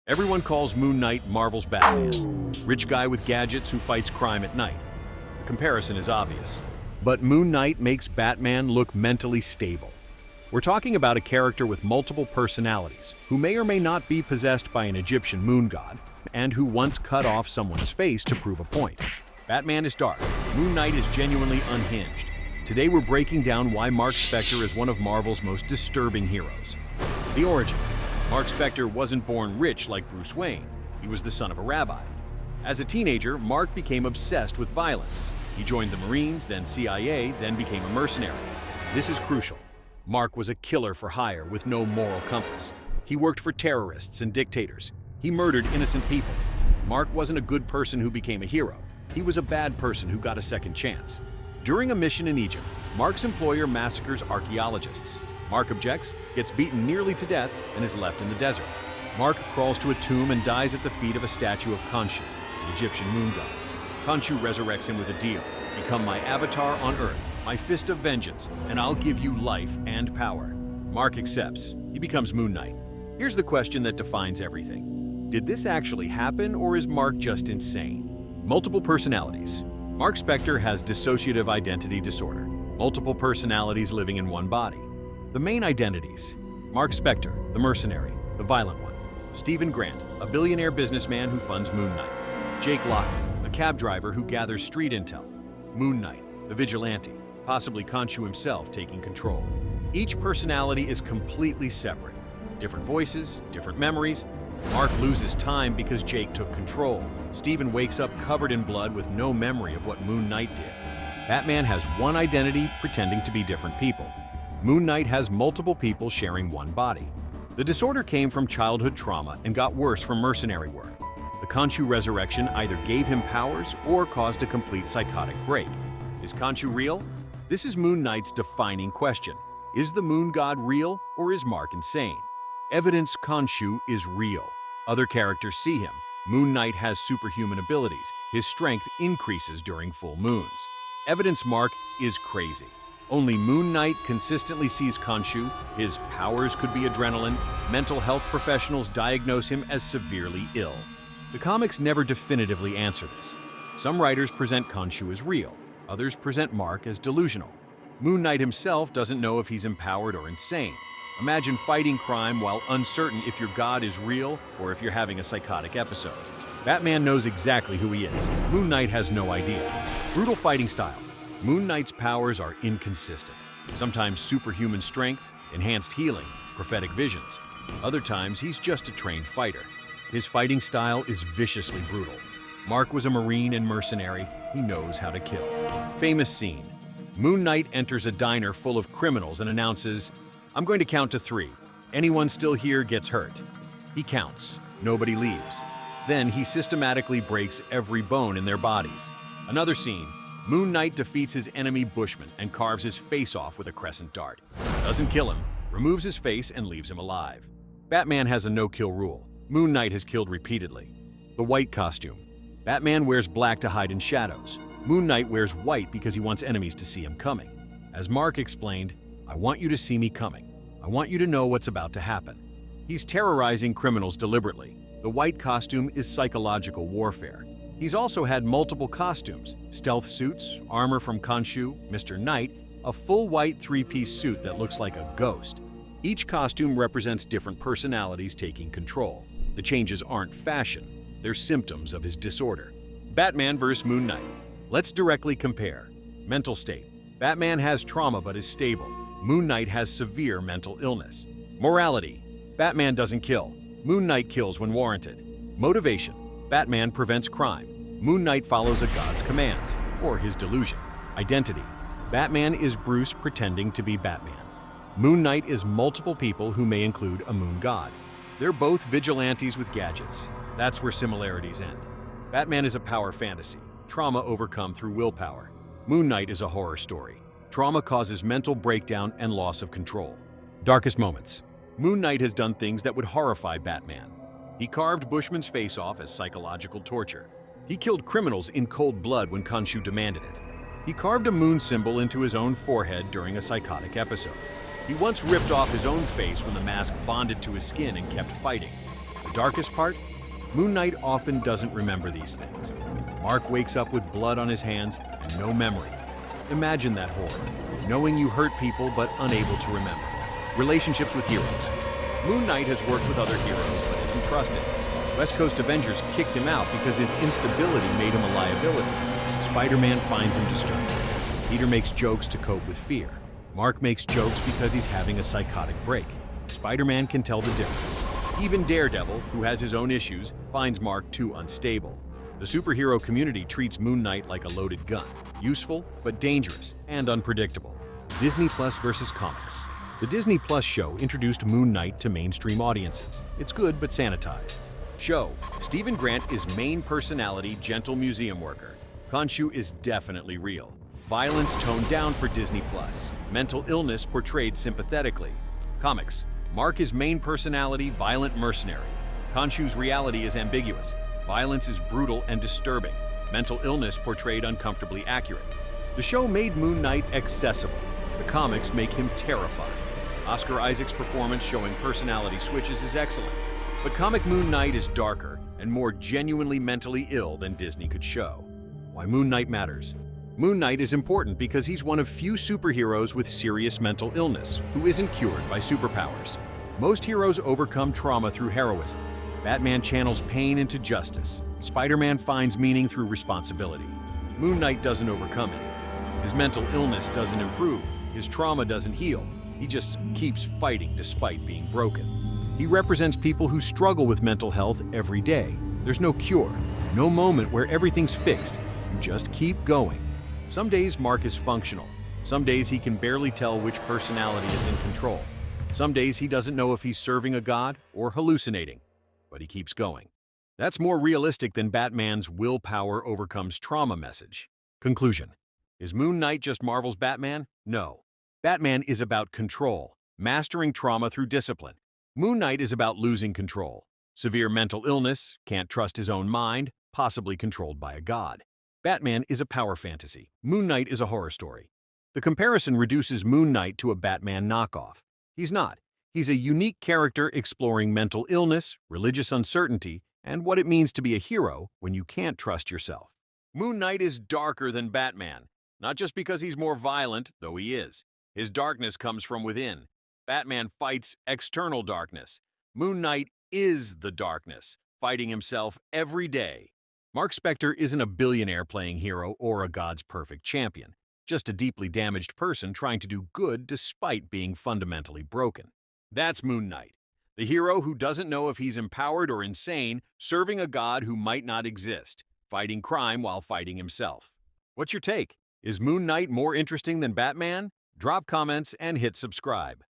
Everyone calls Moon Knight Marvel's Batman. Rich guy with gadgets who fights crime at night. The comparison is obvious. But Moon Knight makes Batman look mentally stable. We're talking about a character with multiple personalities, who may or may not be possessed by an Egyptian moon god, and who once cut off someone's face to prove a point. Batman is dark. Moon Knight is genuinely unhinged. Today we're breaking down why Mark Spector is one of Marvel's most disturbing heroes. The origin. Mark Spector wasn't born rich like Bruce Wayne. He was the son of a rabbi. As a teenager, Mark became obsessed with violence. He joined the Marines, then CIA, then became a mercenary. This is crucial. Mark was a killer for hire with no moral compass. He worked for terrorists and dictators. He murdered innocent people. Mark wasn't a good person who became a hero. He was a bad person who got a second chance. During a mission in Egypt, Mark's employer massacres archaeologists. Mark objects, gets beaten nearly to death, and is left in the desert. Mark crawls to a tomb and dies at the feet of a statue of Khonshu, the Egyptian moon god. Khonshu resurrects him with a deal. Become my avatar on Earth, my fist of vengeance, and I'll give you life and power. Mark accepts. He becomes Moon Knight. Here's the question that defines everything. Did this actually happen, or is Mark just insane? Multiple personalities. Mark Spector has dissociative identity disorder. Multiple personalities living in one body. The main identities: Mark Spector, the mercenary, the violent one. Stephen Grant, a billionaire businessman who funds Moon Knight. Jake Lockman, a cab driver who gathers street intel. Moon Knight, the vigilante, possibly Khonshu himself taking control. Each personality is completely separate. Different voices, different memories. Mark loses time because Jake took control. Stephen wakes up covered in blood with no memory of what Moon Knight did. Batman has one identity pretending to be different people. Moon Knight has multiple people sharing one body. The disorder came from childhood trauma and got worse from mercenary work. The Khonshu resurrection either gave him powers or caused a complete psychotic break. Is Khonshu real? This is Moon Knight's defining question. Is the moon god real, or is Mark insane? Evidence: Khonshu is real. Other characters see him. Moon Knight has superhuman abilities. His strength increases during full moons. Evidence: Mark is crazy. Only Moon Knight consistently sees Khonshu. His powers could be adrenaline. Mental health professionals diagnose him as severely ill. The comics never definitively answer this. Some writers present Khonshu as real. Others present Mark as delusional. Moon Knight himself doesn't know if he's empowered or insane. Imagine fighting crime while uncertain if your god is real or if you're having a psychotic episode. Batman knows exactly who he is. Moon Knight has no idea. Brutal fighting style. Moon Knight's powers are inconsistent. Sometimes superhuman strength, enhanced healing, prophetic visions. Other times he's just a trained fighter. His fighting style is viciously brutal. Mark was a Marine and mercenary. He knows how to kill. Famous scene. Moon Knight enters a diner full of criminals and announces, "I'm going to count to 3. Anyone still here gets hurt." He counts. Nobody leaves. Then he systematically breaks every bone in their bodies. Another scene. Moon Knight defeats his enemy Bushman and carves his face off with a crescent dart. Doesn't kill him, removes his face and leaves him alive. Batman has a no-kill rule. Moon Knight has killed repeatedly. The white costume. Batman wears black to hide in shadows. Moon Knight wears white because he wants enemies to see him coming. As Mark explained, "I want you to see me coming. I want you to know what's about to happen." He's terrorizing criminals deliberately. The white costume is psychological warfare. He's also had multiple costumes: stealth suits, armor from Khonshu, Mr. Knight, a full white 3-piece suit that looks like a ghost. Each costume represents different personalities taking control. The changes aren't fashion, they're symptoms of his disorder. Batman vs. Moon Knight. Let's directly compare. Mental state. Batman has trauma but is stable. Moon Knight has severe mental illness. Morality. Batman doesn't kill. Moon Knight kills when warranted. Motivation. Batman prevents crime. Moon Knight follows a god's commands, or his delusion. Identity. Batman is Bruce pretending to be Batman. Moon Knight is multiple people who may include a moon god. They're both vigilantes with gadgets. That's where similarities end. Batman is a power fantasy, trauma overcome through willpower. Moon Knight is a horror story. Trauma causes mental breakdown and loss of control. Darkest moments. Moon Knight has done things that would horrify Batman. He carved Bushman's face off as psychological torture. He killed criminals in cold blood when Khonshu demanded it. He carved a moon symbol into his own forehead during a psychotic episode. He once ripped off his own face when the mask bonded to his skin and kept fighting. The darkest part? Moon Knight often doesn't remember these things. Mark wakes up with blood on his hands and no memory. Imagine that horror, knowing you hurt people but unable to remember. Relationships with heroes. Moon Knight has worked with other heroes but isn't trusted. West Coast Avengers kicked him out because his instability made him a liability. Spider-Man finds him distracted. Peter makes jokes to cope with fear. Mark makes jokes because he's having a psychotic break. Spider-Man can tell the difference. Even Daredevil, who has his own issues, finds Mark too unstable. The superhero community treats Moon Knight like a loaded gun, useful but dangerous and unpredictable. Disney Plus versus comics. The Disney Plus show introduced Moon Knight to mainstream audiences. It's good but sanitized. Show: Stephen Grant is main personality, gentle museum worker. Khonshu is definitely real. Violence toned down for Disney Plus. Mental illness portrayed sympathetically. Comics: Mark is main personality, violent mercenary. Khonshu's reality is ambiguous. Violence is brutal and disturbing. Mental illness portrayed uncomfortably accurate. The show made Moon Knight accessible. The comics make him terrifying. Oscar Isaac's performance showing personality switches is excellent. But comic Moon Knight is darker and more genuinely mentally ill than Disney could show. Why Moon Knight matters. Moon Knight is important because he's one of few superheroes with serious mental illness who isn't cured by superpowers. Most heroes overcome trauma through heroism. Batman channels pain into justice. Spider-Man finds meaning through responsibility. Moon Knight doesn't overcome anything. His mental illness doesn't improve. His trauma doesn't heal. He just keeps fighting despite being broken. He represents people who struggle with mental health every day. There's no cure, no moment where everything's fixed. You just keep going. Some days Mark is functional. Some days he can barely tell which personality is in control. Some days he doesn't know if he's serving a god or hallucinating, but he keeps going. That's more realistic than Batman's willpower overcomes trauma message. Conclusion: is Moon Knight just Marvel's Batman? No. Batman is about control, mastering trauma through discipline. Moon Knight is about losing control. Severe mental illness, can't trust his own mind, possibly controlled by a god. Batman is a power fantasy. Moon Knight is a horror story. The comparison reduces Moon Knight to a Batman knockoff. He's not. He's a unique character exploring mental illness, religious uncertainty, and what it means to be a hero when you can't trust yourself. Moon Knight is darker than Batman, not just because he's more violent, though he is. His darkness comes from within. Batman fights external darkness. Moon Knight is the darkness, fighting himself every day. Mark Spector isn't a billionaire playing hero or a god's perfect champion, just a deeply damaged person trying to do good despite being fundamentally broken. That's Moon Knight, the hero who doesn't know if he's empowered or insane, serving a god who might not exist, fighting crime while fighting himself. What's your take? Is Moon Knight more interesting than Batman? Drop comments and hit subscribe.